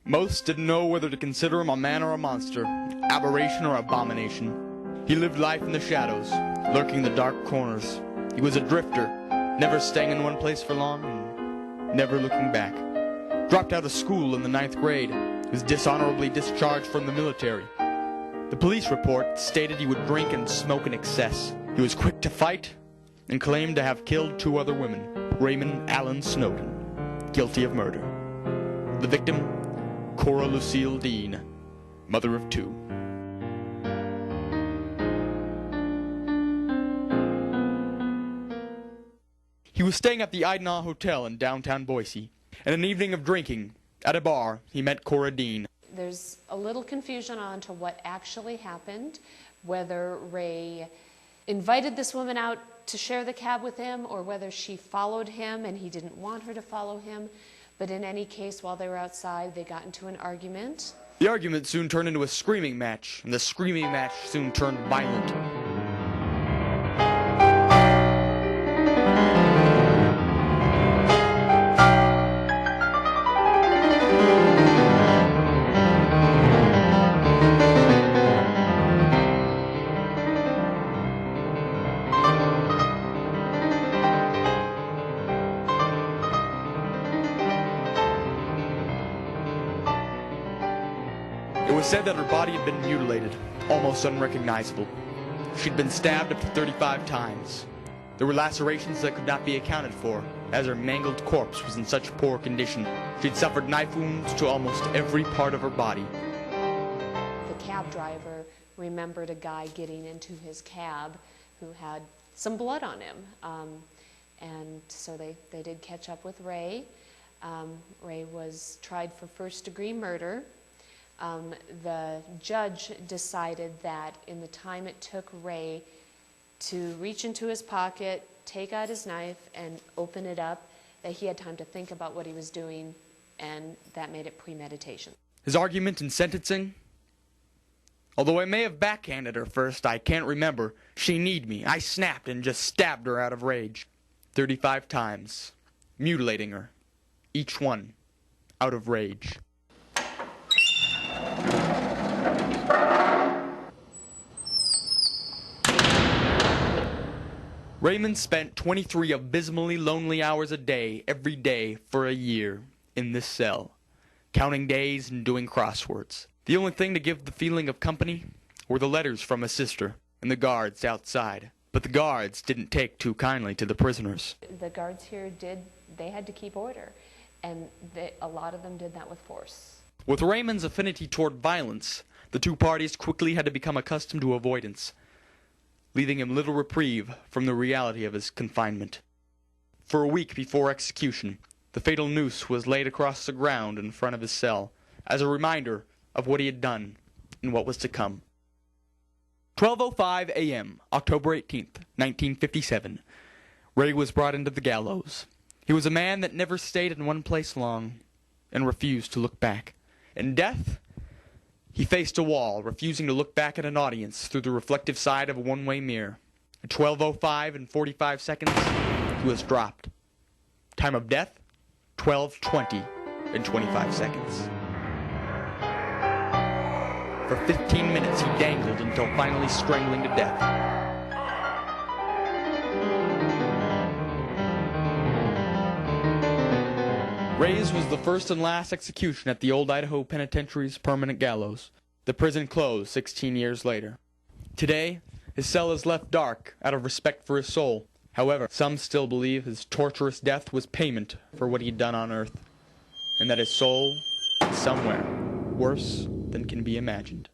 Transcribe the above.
Most didn't know whether to consider him a man or a monster, aberration or abomination. He lived life in the shadows, lurking in the dark corners. He was a drifter, never staying in one place for long and never looking back. Dropped out of school in the 9th grade, was dishonorably discharged from the military. The police report stated he would drink and smoke in excess. He was quick to fight and claimed to have killed 2 other women, Raymond Allen Snowden, guilty of murder. The victim, Cora Lucille Dean, mother of 2. He was staying at the Idaho Hotel in downtown Boise, and an evening of drinking at a bar, he met Cora Dean. There's a little confusion on to what actually happened, whether Ray invited this woman out to share the cab with him or whether she followed him and he didn't want her to follow him. But in any case, while they were outside, they got into an argument. The argument soon turned into a screaming match, and the screaming match soon turned violent. It was said that her body had been mutilated, almost unrecognizable. She'd been stabbed up to 35 times. There were lacerations that could not be accounted for, as her mangled corpse was in such poor condition. She'd suffered knife wounds to almost every part of her body. The cab driver remembered a guy getting into his cab who had some blood on him. And so they did catch up with Ray. Ray was tried for first-degree murder. The judge decided that in the time it took Ray to reach into his pocket, take out his knife, and open it up, that he had time to think about what he was doing, and that made it premeditation. His argument in sentencing? Although I may have backhanded her first, I can't remember. She kneed me. I snapped and just stabbed her out of rage. 35 times, mutilating her. Each one out of rage. Raymond spent 23 abysmally lonely hours a day, every day, for a year, in this cell, counting days and doing crosswords. The only thing to give the feeling of company were the letters from his sister and the guards outside. But the guards didn't take too kindly to the prisoners. The guards here they had to keep order, and a lot of them did that with force. With Raymond's affinity toward violence, the 2 parties quickly had to become accustomed to avoidance, leaving him little reprieve from the reality of his confinement. For a week before execution, the fatal noose was laid across the ground in front of his cell, as a reminder of what he had done and what was to come. 12:05 a.m., October 18th, 1957. Ray was brought into the gallows. He was a man that never stayed in one place long and refused to look back. In death, he faced a wall, refusing to look back at an audience through the reflective side of a one-way mirror. At 12:05 and 45 seconds, he was dropped. Time of death, 12:20 and 25 seconds. For 15 minutes he dangled until finally strangling to death. Ray's was the first and last execution at the Old Idaho Penitentiary's permanent gallows. The prison closed 16 years later. Today, his cell is left dark out of respect for his soul. However, some still believe his torturous death was payment for what he'd done on earth, and that his soul is somewhere worse than can be imagined.